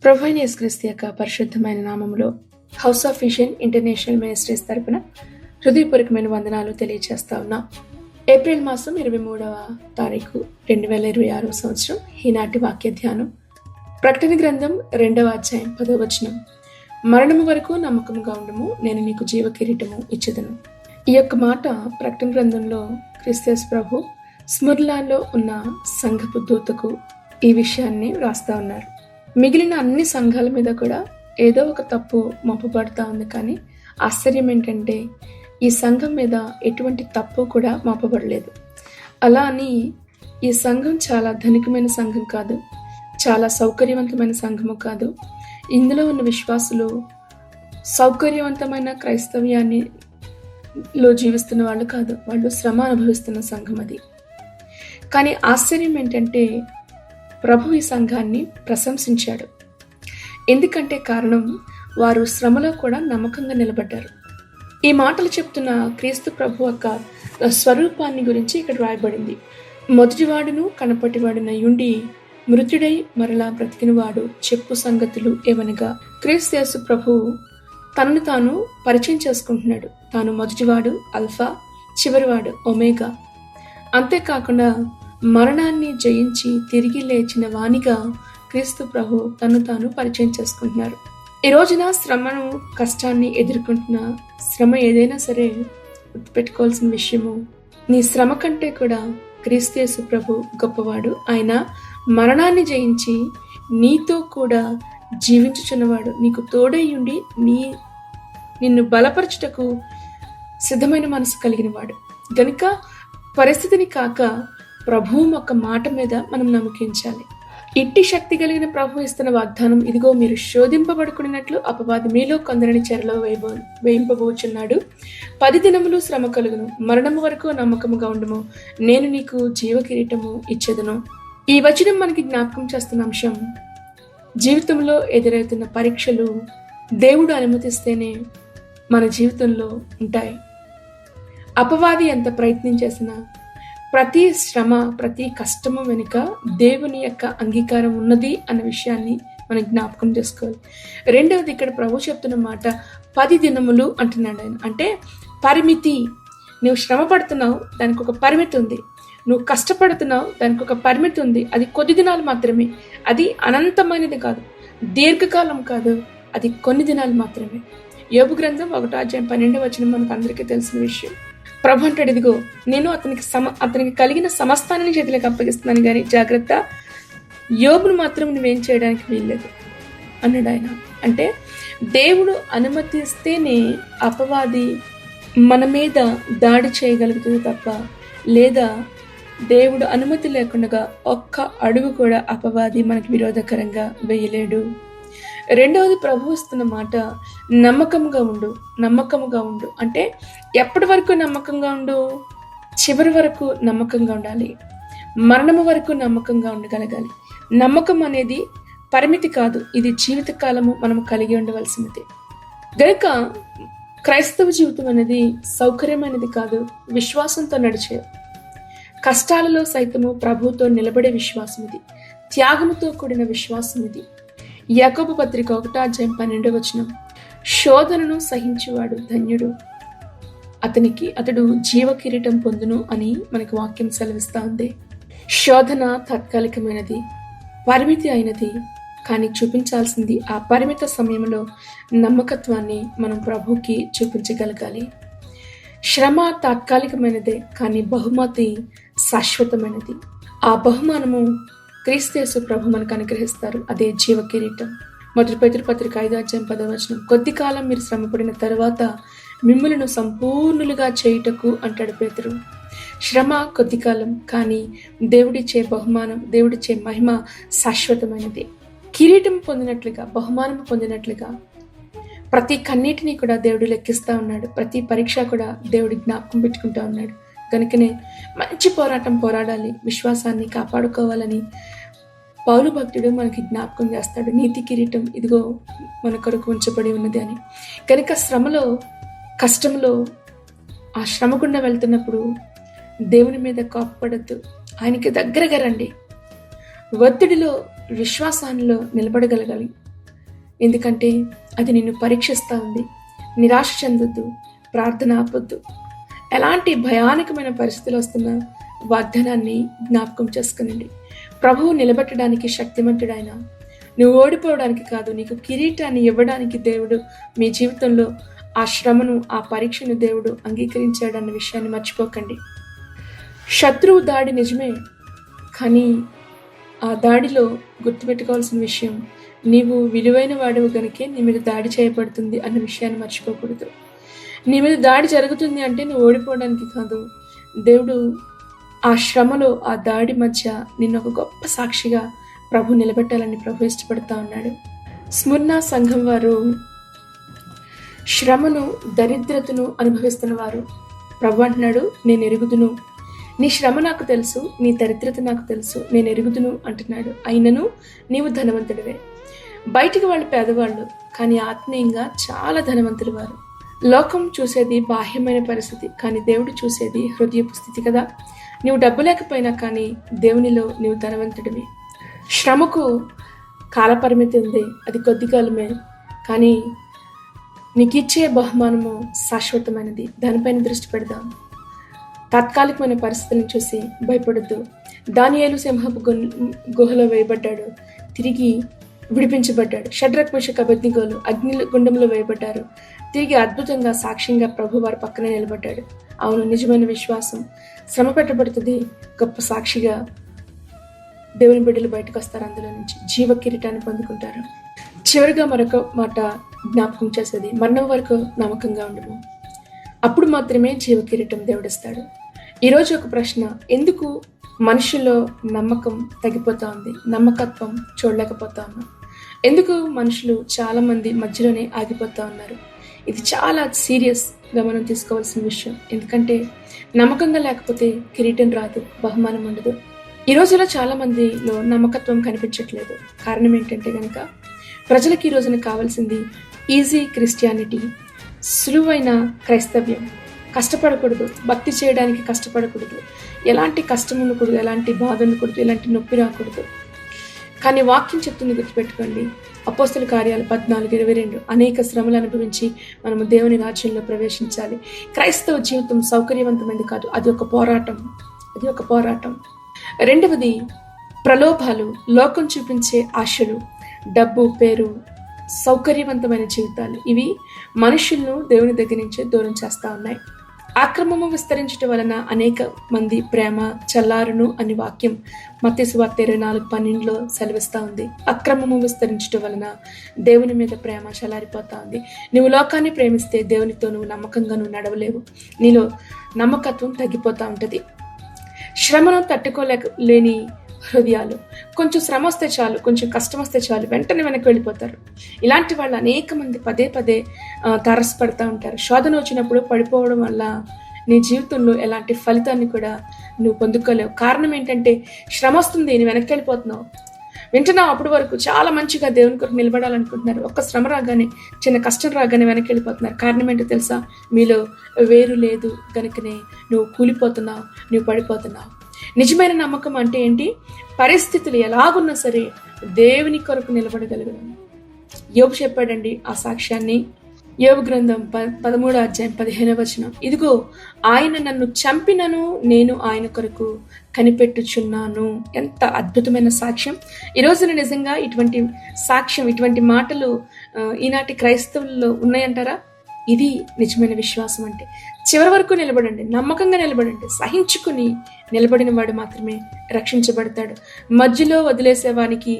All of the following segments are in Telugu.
ప్రభువైన యేసుక్రీస్తు యొక్క పరిశుద్ధమైన నామములో house of vision international ministries తరపున హృదయపూర్వకమైన వందనాలు తెలియజేస్తా ఉన్నా. ఏప్రిల్ మాసం 23వ తారీఖు 2026 సంవత్సరం. ఈనాటి వాక్య ధ్యానం ప్రకటన గ్రంథం 2వ అధ్యాయం 10వ వచనం. మరణము వరకు నమ్మకముగా ఉండము, నేను నీకు జీవ కిరీటము ఇచ్చెదను. ఈ యొక్క మాట ప్రకటన గ్రంథంలో క్రీస్తు ప్రభు స్ముర్లాలో ఉన్న సంఘపు దూతకు ఈ విషయాన్ని రాస్తా ఉన్నారు. మిగిలిన అన్ని సంఘాల మీద కూడా ఏదో ఒక తప్పు మోపబడతా ఉంది, కానీ ఆశ్చర్యం ఏంటంటే ఈ సంఘం మీద ఎటువంటి తప్పు కూడా మోపబడలేదు. అలా అని ఈ సంఘం చాలా ధనికమైన సంఘం కాదు, చాలా సౌకర్యవంతమైన సంఘము కాదు. ఇందులో ఉన్న విశ్వాసులు సౌకర్యవంతమైన క్రైస్తవ్యాన్ని జీవిస్తున్న వాళ్ళు కాదు, వాళ్ళు శ్రమ అనుభవిస్తున్న సంఘం అది. కానీ ఆశ్చర్యం ఏంటంటే ప్రభు ఈ సంఘాన్ని ప్రశంసించాడు. ఎందుకంటే కారణం, వారు శ్రమలో కూడా నమ్మకంగా నిలబడ్డారు. ఈ మాటలు చెప్తున్న క్రీస్తు ప్రభు యొక్క స్వరూపాన్ని గురించి ఇక్కడ రాయబడింది. మొదటివాడును కనపటివాడున యుండి మృతుడై మరలా బ్రతికినవాడు చెప్పు సంగతులు ఏమనగా, క్రీస్తు యేసు ప్రభు తనను తాను పరిచయం చేసుకుంటున్నాడు. తాను మొదటివాడు, అల్ఫా, చివరివాడు, ఒమేగా. అంతేకాకుండా మరణాన్ని జయించి తిరిగి లేచిన వానిగా క్రీస్తు ప్రభు తను తాను పరిచయం చేసుకుంటున్నారు. ఈ రోజున శ్రమను, కష్టాన్ని ఎదుర్కొంటున్న శ్రమ ఏదైనా సరే గుర్తుపెట్టుకోవాల్సిన విషయము, నీ శ్రమ కంటే కూడా క్రీస్తు యేసు ప్రభు గొప్పవాడు. ఆయన మరణాన్ని జయించి నీతో కూడా జీవించుచున్నవాడు, నీకు తోడయ్యుండి నిన్ను బలపరచుటకు సిద్ధమైన మనసు కలిగిన వాడు. గనుక పరిస్థితిని కాక ప్రభువు ఒక మాట మీద మనం నమ్మకించాలి. ఇట్టి శక్తి కలిగిన ప్రభు ఇస్తున్న వాగ్దానం, ఇదిగో మీరు శోధింపబడుకున్నట్లు అపవాది మీలో కొందరిని చెరలో వేయింపబోచున్నాడు. 10 దినములు శ్రమ కలుగును, మరణము వరకు నమ్మకముగా ఉండము, నేను నీకు జీవ కిరీటము ఇచ్చెదను. ఈ వచనం మనకి జ్ఞాపకం చేస్తున్న అంశం, జీవితంలో ఎదురవుతున్న పరీక్షలు దేవుడు అనుమతిస్తేనే మన జీవితంలో ఉంటాయి. అపవాది ఎంత ప్రయత్నం చేసినా ప్రతి శ్రమ, ప్రతి కష్టము వెనుక దేవుని యొక్క అంగీకారం ఉన్నది అన్న విషయాన్ని మనం జ్ఞాపకం చేసుకోవాలి. రెండవది, ఇక్కడ ప్రభు చెప్తున్న మాట 10 దినములు అంటున్నాడు ఆయన. అంటే పరిమితి. నువ్వు శ్రమ పడుతున్నావు, దానికి ఒక పరిమితి ఉంది. నువ్వు కష్టపడుతున్నావు, దానికి ఒక పరిమితి ఉంది. అది కొద్ది దినాలు మాత్రమే. అది అనంతమైనది కాదు, దీర్ఘకాలం కాదు, అది కొన్ని దినాలు మాత్రమే. యోబు గ్రంథం 1వ అధ్యాయం 12వ వచనం మనకు అందరికీ తెలిసిన విషయం. ప్రభు అంటాడు, ఇదిగో నేను అతనికి కలిగిన సమస్తాన్ని చేతులకు అప్పగిస్తున్నాను, కానీ జాగ్రత్త, యోబును మాత్రం నువ్వేం చేయడానికి వీల్లేదు అన్నాడు ఆయన. అంటే దేవుడు అనుమతిస్తేనే అపవాది మన మీద దాడి చేయగలుగుతుంది తప్ప, లేదా దేవుడు అనుమతి లేకుండా ఒక్క అడుగు కూడా అపవాది మనకి విరోధకరంగా వేయలేడు. రెండవది, ప్రభు ఇస్తున్న మాట నమ్మకంగా ఉండు, నమ్మకంగా ఉండు. అంటే ఎప్పటి వరకు నమ్మకంగా ఉండు? చివరి వరకు నమ్మకంగా ఉండాలి, మరణము వరకు నమ్మకంగా ఉండగలగాలి. నమ్మకం అనేది పరిమితి కాదు, ఇది జీవితకాలము మనం కలిగి ఉండవలసినది. గనుక క్రైస్తవ జీవితం అనేది సౌకర్యమైనది కాదు, విశ్వాసంతో నడిచే, కష్టాలలో సైతము ప్రభువుతో నిలబడే విశ్వాసం ఇది, త్యాగముతో కూడిన విశ్వాసం ఇది. యాకోబు పత్రిక 1వ అధ్యాయం 12వ వచనం, శోధనను సహించువాడు ధన్యుడు, అతడు జీవ కిరీటం పొందును అని మనకి వాక్యం సెలవిస్తా ఉంది. శోధన తాత్కాలికమైనది, పరిమితి అయినది, కానీ చూపించాల్సింది ఆ పరిమిత సమయంలో నమ్మకత్వాన్ని మనం ప్రభుకి చూపించగలగాలి. శ్రమ తాత్కాలికమైనదే, కానీ బహుమతి శాశ్వతమైనది. ఆ బహుమానము క్రీస్తు యేసు ప్రభు మనకు అనుగ్రహిస్తారు, అదే జీవ కిరీటం. మొదటి పేతురు పత్రిక 5వ అధ్యాయం 10వ వచనం, కొద్ది కాలం మీరు శ్రమపడిన తరువాత మిమ్ములను సంపూర్ణులుగా చేయుటకు అంటాడు పేతురు. శ్రమ కొద్ది కాలం, కానీ దేవుడిచ్చే బహుమానం, దేవుడిచ్చే మహిమ శాశ్వతమైనది. కిరీటం పొందినట్లుగా, బహుమానం పొందినట్లుగా ప్రతి కన్నీటిని కూడా దేవుడు లెక్కిస్తా ఉన్నాడు. ప్రతి పరీక్ష కూడా దేవుడి జ్ఞాపకం పెట్టుకుంటా ఉన్నాడు. కనుకనే మంచి పోరాటం పోరాడాలి, విశ్వాసాన్ని కాపాడుకోవాలని పౌలు భక్తుడు మనకి జ్ఞాపకం చేస్తాడు. నీతి కిరీటం ఇదిగో మన కొరకు ఉంచబడి ఉన్నది అని. కనుక శ్రమలో, కష్టంలో, ఆ శ్రమ గుండా వెళ్తున్నప్పుడు దేవుని మీద కోపపడద్దు, ఆయనకి దగ్గరగా రండి. ఒత్తిడిలో, విశ్వాసాల్లో నిలబడగలగాలి. ఎందుకంటే అది నిన్ను పరీక్షిస్తూ ఉంది. నిరాశ చెందొద్దు, ప్రార్థన ఆపొద్దు. ఎలాంటి భయానకమైన పరిస్థితులు వస్తున్నా వాగ్దానాన్ని జ్ఞాపకం చేసుకునండి. ప్రభువు నిలబెట్టడానికి శక్తిమంతుడైన, నువ్వు ఓడిపోవడానికి కాదు, నీకు కిరీటాన్ని ఇవ్వడానికి దేవుడు మీ జీవితంలో ఆ శ్రమను, ఆ పరీక్షను దేవుడు అంగీకరించాడన్న విషయాన్ని మర్చిపోకండి. శత్రువు దాడి నిజమే, కానీ ఆ దాడిలో గుర్తుపెట్టుకోవాల్సిన విషయం, నీవు విలువైన వాడివి గనుకే నీ మీద దాడి చేయబడుతుంది అన్న విషయాన్ని మర్చిపోకూడదు. నీ మీద దాడి జరుగుతుంది అంటే నువ్వు ఓడిపోవడానికి కాదు, దేవుడు ఆ శ్రమలో, ఆ దాడి మధ్య నిన్ను ఒక గొప్ప సాక్షిగా ప్రభు నిలబెట్టాలని ప్రభు ఇష్టపడతా ఉన్నాడు. స్ముర్నా సంఘం వారు శ్రమను, దరిద్రతను అనుభవిస్తున్న వారు. ప్రభు అంటున్నాడు, నేను ఎరుగుదును, నీ శ్రమ నాకు తెలుసు, నీ దరిద్రత నాకు తెలుసు, నేను ఎరుగుదును అంటున్నాడు. అయినను నీవు ధనవంతుడివే. బయటికి వాళ్ళు పేదవాళ్ళు, కానీ ఆత్మీయంగా చాలా ధనవంతులు వారు. లోకం చూసేది బాహ్యమైన పరిస్థితి, కానీ దేవుడు చూసేది హృదయపు స్థితి కదా. నీవు డబ్బు లేకపోయినా కానీ దేవునిలో నీవు ధనవంతుడివి. శ్రమకు కాలపరిమితి ఉంది, అది కొద్ది కాలమే, కానీ నీకు ఇచ్చే బహుమానము శాశ్వతమైనది. దానిపైన దృష్టి పెడదాం. తాత్కాలికమైన పరిస్థితులను చూసి భయపడద్దు. దానియేలు సింహపు గుహలో వేయబడ్డాడు, తిరిగి విడిపించబడ్డాడు. షడ్రక్, మెషక్, అబేద్నెగోలు అగ్ని గుండంలో వేయబడ్డారు, తిరిగి అద్భుతంగా సాక్ష్యంగా ప్రభు వారి పక్కనే నిలబడ్డాడు. అవును, నిజమైన విశ్వాసం శ్రమ పెట్టబడుతుంది, గొప్ప సాక్షిగా దేవుని బిడ్డలు బయటకు వస్తారు, అందులో నుంచి జీవ కిరీటాన్ని పొందుకుంటారు. చివరిగా మరొక మాట జ్ఞాపకం చేసేది, మరణం వరకు నమ్మకంగా ఉండము, అప్పుడు మాత్రమే జీవ కిరీటం దేవుడిస్తాడు. ఈరోజు ఒక ప్రశ్న, ఎందుకు మనుషుల్లో నమ్మకం తగ్గిపోతా ఉంది, నమ్మకత్వం చూడలేకపోతా ఉన్నాం? ఎందుకు మనుషులు చాలా మంది మధ్యలోనే ఆగిపోతా ఉన్నారు? ఇది చాలా సీరియస్గా మనం తీసుకోవాల్సిన విషయం. ఎందుకంటే నమ్మకంగా లేకపోతే కిరీటం రాదు, బహుమానం ఉండదు. ఈ రోజులో చాలా మందిలో నమ్మకత్వం కనిపించట్లేదు. కారణం ఏంటంటే కనుక, ప్రజలకు ఈ రోజున కావాల్సింది ఈజీ క్రిస్టియానిటీ, సులువైన క్రైస్తవ్యం. కష్టపడకూడదు, భక్తి చేయడానికి కష్టపడకూడదు, ఎలాంటి కష్టం ఉండకూడదు, ఎలాంటి బాధ ఉండకూడదు, ఎలాంటి నొప్పి రాకూడదు. కానీ వాక్యం చెప్తుంది, గుర్తుపెట్టుకోండి. అపోస్తల కార్యాలు 14:22 అనేక శ్రమలు అనుభవించి మనము దేవుని రాజ్యంలో ప్రవేశించాలి. క్రైస్తవ జీవితం సౌకర్యవంతమైనది కాదు, అది ఒక పోరాటం. రెండవది ప్రలోభాలు, లోకం చూపించే ఆశలు, డబ్బు, పేరు, సౌకర్యవంతమైన జీవితాలు. ఇవి మనుషులను దేవుని దగ్గర నుంచి దూరం చేస్తా ఉన్నాయి. అక్రమము విస్తరించడం వలన అనేక మంది ప్రేమ చల్లారును అని వాక్యం మత్తయి సువార్త 24:12 సెలవిస్తా ఉంది. అక్రమము విస్తరించడం వలన దేవుని మీద ప్రేమ చల్లారిపోతా ఉంది. నువ్వు లోకాన్ని ప్రేమిస్తే దేవునితో నువ్వు నమ్మకంగా నువ్వు నడవలేవు, నీలో నమ్మకత్వం తగ్గిపోతా ఉంటుంది. శ్రమను తట్టుకోలేని హృదయాలు, కొంచెం శ్రమ వస్తే చాలు, కొంచెం కష్టం వస్తే చాలు, వెంటనే వెనక్కి వెళ్ళిపోతారు. ఇలాంటి వాళ్ళు అనేక మంది పదే తారసపడతా ఉంటారు. శోధన వచ్చినప్పుడు పడిపోవడం వల్ల నీ జీవితంలో ఎలాంటి ఫలితాన్ని కూడా నువ్వు పొందుకోలేవు. కారణం ఏంటంటే, శ్రమ వస్తుంది, నువ్వు వెనక్కి వెళ్ళిపోతున్నావు. వింటున్నావు, అప్పటి వరకు చాలా మంచిగా దేవుని కొరకు నిలబడాలనుకుంటున్నారు. ఒక్క శ్రమ రాగానే, చిన్న కష్టం రాగానే వెనక్కి వెళ్ళిపోతున్నారు. కారణం ఏంటో తెలుసా? మీలో వేరు లేదు కనుకనే నువ్వు కూలిపోతున్నావు, నువ్వు పడిపోతున్నావు. నిజమైన నమ్మకం అంటే ఏంటి? పరిస్థితులు ఎలాగున్నా సరే దేవుని కొరకు నిలబడగలగడం. యోబు చెప్పాడండి ఆ సాక్ష్యాన్ని. యోబు గ్రంథం 13:15 ఇదిగో ఆయన నన్ను చంపినను నేను ఆయన కొరకు కనిపెట్టుచున్నాను. ఎంత అద్భుతమైన సాక్ష్యం! ఈ రోజున నిజంగా ఇటువంటి సాక్ష్యం, ఇటువంటి మాటలు ఈనాటి క్రైస్తవుల్లో ఉన్నాయంటారా? ఇది నిజమైన విశ్వాసం అంటే. చివరి వరకు నిలబడండి, నమ్మకంగా నిలబడండి. సహించుకుని నిలబడిన వాడు మాత్రమే రక్షించబడతాడు. మధ్యలో వదిలేసేవానికి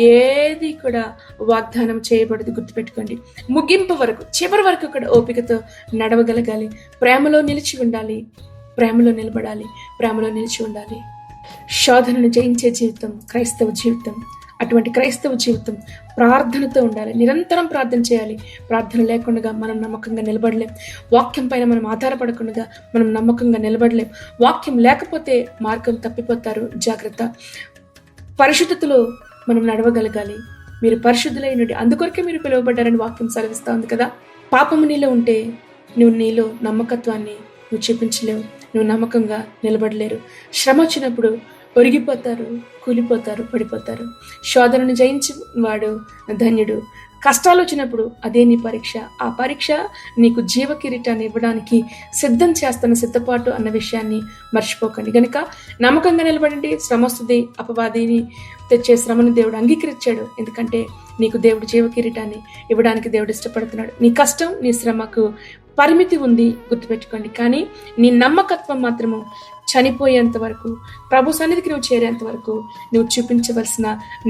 ఏది కూడా వాగ్దానం చేయబడదు. గుర్తుపెట్టుకోండి. ముగింపు వరకు, చివరి వరకు కూడా ఓపికతో నడవగలగాలి. ప్రేమలో నిలిచి ఉండాలి, ప్రేమలో నిలబడాలి, ప్రేమలో నిలిచి ఉండాలి. శోధనను జయించే జీవితం క్రైస్తవ జీవితం. అటువంటి క్రైస్తవ జీవితం ప్రార్థనతో ఉండాలి. నిరంతరం ప్రార్థన చేయాలి. ప్రార్థన లేకుండా మనం నమ్మకంగా నిలబడలేం. వాక్యం పైన మనం ఆధారపడకుండా మనం నమ్మకంగా నిలబడలేం. వాక్యం లేకపోతే మార్గం తప్పిపోతారు. జాగ్రత్త. పరిశుద్ధతలో మనం నడవగలగాలి. మీరు పరిశుద్ధులైనది, అందుకొరకే మీరు పిలువబడ్డారని వాక్యం సెలవిస్తా ఉంది కదా. పాపము నీలో ఉంటే నువ్వు నీలో నమ్మకత్వాన్ని నువ్వు చూపించలేవు, నువ్వు నమ్మకంగా నిలబడలేరు. శ్రమ వచ్చినప్పుడు ఒరిగిపోతారు, కూలిపోతారు, పడిపోతారు. శోధనను జయించి వాడు ధన్యుడు. కష్టాలు వచ్చినప్పుడు అదే నీ పరీక్ష. ఆ పరీక్ష నీకు జీవ కిరీటాన్ని ఇవ్వడానికి సిద్ధం చేస్తున్న సిద్ధపాటు అన్న విషయాన్ని మర్చిపోకండి. కనుక నమ్మకంగా నిలబడండి. శ్రమ వస్తుంది, అపవాదిని తెచ్చే శ్రమను దేవుడు అంగీకరించాడు. ఎందుకంటే నీకు దేవుడు జీవ కిరీటాన్ని ఇవ్వడానికి దేవుడు ఇష్టపడుతున్నాడు. నీ కష్టం, నీ శ్రమకు పరిమితి ఉంది, గుర్తుపెట్టుకోండి. కానీ నీ నమ్మకత్వం మాత్రము చనిపోయేంత వరకు, ప్రభు సన్నిధికి నువ్వు చేరేంత వరకు నువ్వు చూపించవలసిన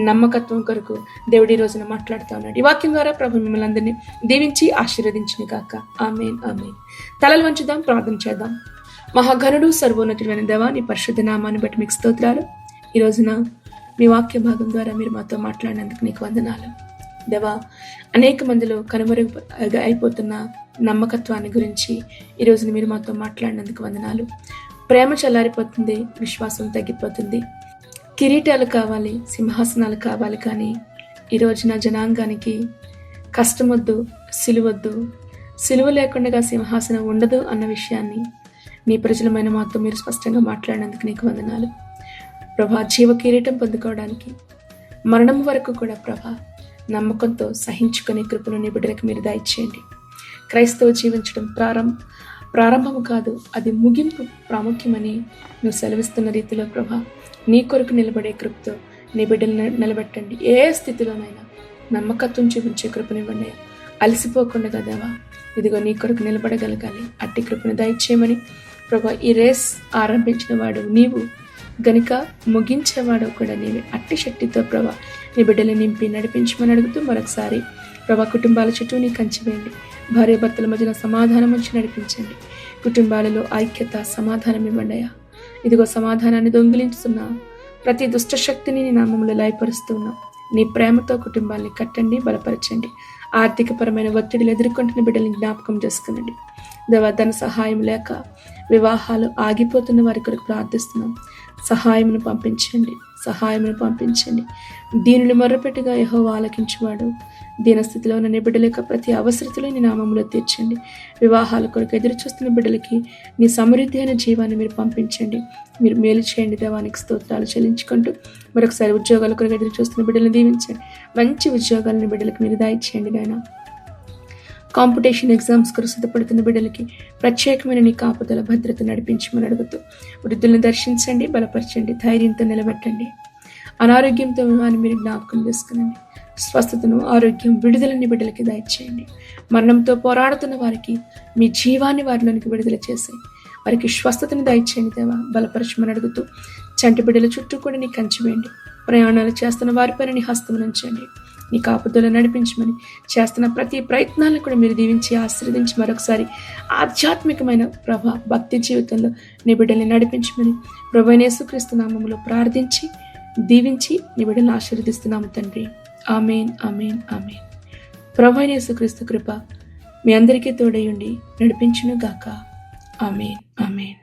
నమ్మకత్వం కొరకు దేవుడు ఈ రోజున మాట్లాడుతూ ఉన్నాడు. ఈ వాక్యం ద్వారా ప్రభు మిమ్మల్ని అందరినీ దీవించి ఆశీర్వదించిన గాక. ఆమేన్, ఆమేన్. తలలు వంచుదాం, ప్రార్థన చేద్దాం. మహాగణుడు, సర్వోన్నతుడైన దేవా, నీ పరిశుద్ధ నామాన్ని బట్టి మీకు స్తోత్రాలు. ఈ రోజున మీ వాక్య భాగం ద్వారా మీరు మాతో మాట్లాడినందుకు నీకు వందనాలు దేవా. అనేక మందిలో కనుమరుగు అయిపోతున్న నమ్మకత్వాన్ని గురించి ఈరోజు మీరు మాతో మాట్లాడినందుకు వందనాలు. ప్రేమ చల్లారిపోతుంది, విశ్వాసం తగ్గిపోతుంది. కిరీటాలు కావాలి, సింహాసనాలు కావాలి, కానీ ఈ రోజున జనాంగానికి కష్టం వద్దు, సిలువద్దు, సిలువ లేకుండా సింహాసనం ఉండదు అన్న విషయాన్ని నీ ప్రజలమైన మాతో మీరు స్పష్టంగా మాట్లాడినందుకు నీకు వందనాలు ప్రభా. జీవ కిరీటం పొందుకోవడానికి మరణం వరకు కూడా ప్రభా నమ్మకంతో సహించుకునే కృపను నీ బిడ్డలకు మీరు దయచేయండి. క్రైస్తవ జీవించడం ప్రారంభము కాదు, అది ముగింపు ప్రాముఖ్యమని నువ్వు సెలవిస్తున్న రీతిలో ప్రభా నీ కొరకు నిలబడే కృపతో నీ బిడ్డలను నిలబెట్టండి. ఏ స్థితిలోనైనా నమ్మకత్వం చూపించే కృపనివ్వండి. అలసిపోకుండా దేవా ఇదిగో నీ కొరకు నిలబడగలగాలి. అట్టి కృపను దయచేయమని ప్రభా, ఈ రేస్ ఆరంభించిన వాడు నీవు గనుక ముగించేవాడు కూడా నీవే. అట్టి శక్తితో ప్రభా నీ బిడ్డలు నింపి నడిపించమని అడుగుతూ మరొకసారి ప్రభా కుటుంబాల చుట్టూ నీ కంచి వేయండి. భార్యాభర్తల మధ్యన సమాధానం వచ్చి నడిపించండి. కుటుంబాలలో ఐక్యత, సమాధానం ఇవ్వండి అయ్యా. ఇదిగో సమాధానాన్ని దొంగిలించుతున్నా ప్రతి దుష్ట శక్తిని నీ నామములో లయపరుస్తున్నాం. నీ ప్రేమతో కుటుంబాన్ని కట్టండి, బలపరచండి. ఆర్థికపరమైన ఒత్తిడిలు ఎదుర్కొంటున్న బిడ్డల్ని జ్ఞాపకం చేసుకునండి దేవా. ధన సహాయం లేక వివాహాలు ఆగిపోతున్న వారి కొరకు ప్రార్థిస్తున్నాం. సహాయమును పంపించండి. దీనిని మొర్రపెట్టుగా యెహోవా ఆలకించువాడు. దీనస్థితిలో ఉన్న నీ బిడ్డల యొక్క ప్రతి అవసరతలో నీ నామములో తీర్చండి. వివాహాల కొరకు ఎదురు చూస్తున్న బిడ్డలకి నీ సమృద్ధి అయిన జీవాన్ని మీరు పంపించండి. మీరు మేలు చేయండి. దేవానికి స్తోత్రాలు చెల్లించుకుంటూ మరొకసారి ఉద్యోగాల కొరకు ఎదురు చూస్తున్న బిడ్డలను దీవించండి. మంచి ఉద్యోగాలను బిడ్డలకు మీరు దయచేయండి నాయనా. కాంపిటీషన్ ఎగ్జామ్స్ కొరకు సిద్ధపడుతున్న బిడ్డలకి ప్రత్యేకమైన నీ కాపుదల, భద్రత నడిపించమని అడుగుతూ వృద్ధులను దర్శించండి, బలపరచండి, ధైర్యంతో నిలబెట్టండి. అనారోగ్యంతో అని మీరు జ్ఞాపకం చేసుకునండి. స్వస్థతను, ఆరోగ్యం, విడుదలని బిడ్డలకి దయచేయండి. మరణంతో పోరాడుతున్న వారికి మీ జీవాన్ని వారిలోనికి విడుదల చేసి వారికి స్వస్థతను దయచేయండి దేవా. బలపరచమని అడుగుతూ చంటి బిడ్డల చుట్టూ కూడా నీ కంచి వేయండి. ప్రయాణాలు చేస్తున్న వారిపైన నీ హస్తం ఉంచండి. నీ కాపుదల నడిపించమని చేస్తున్న ప్రతి ప్రయత్నాలను కూడా మీరు దీవించి ఆశీర్వదించి మరొకసారి ఆధ్యాత్మికమైన ప్రభా భక్తి జీవితంలో నీ బిడ్డల్ని నడిపించమని ప్రభువైన యేసుక్రీస్తు నామములో ప్రార్థించి దీవించి నీ బిడ్డలను ఆశీర్వదిస్తున్నాము తండ్రి. ఆమేన్, ఆమేన్, ఆమేన్. ప్రభువైన యేసుక్రీస్తు కృప మీ అందరికీ తోడై ఉండి నడిపించును గాక. ఆమేన్, ఆమేన్.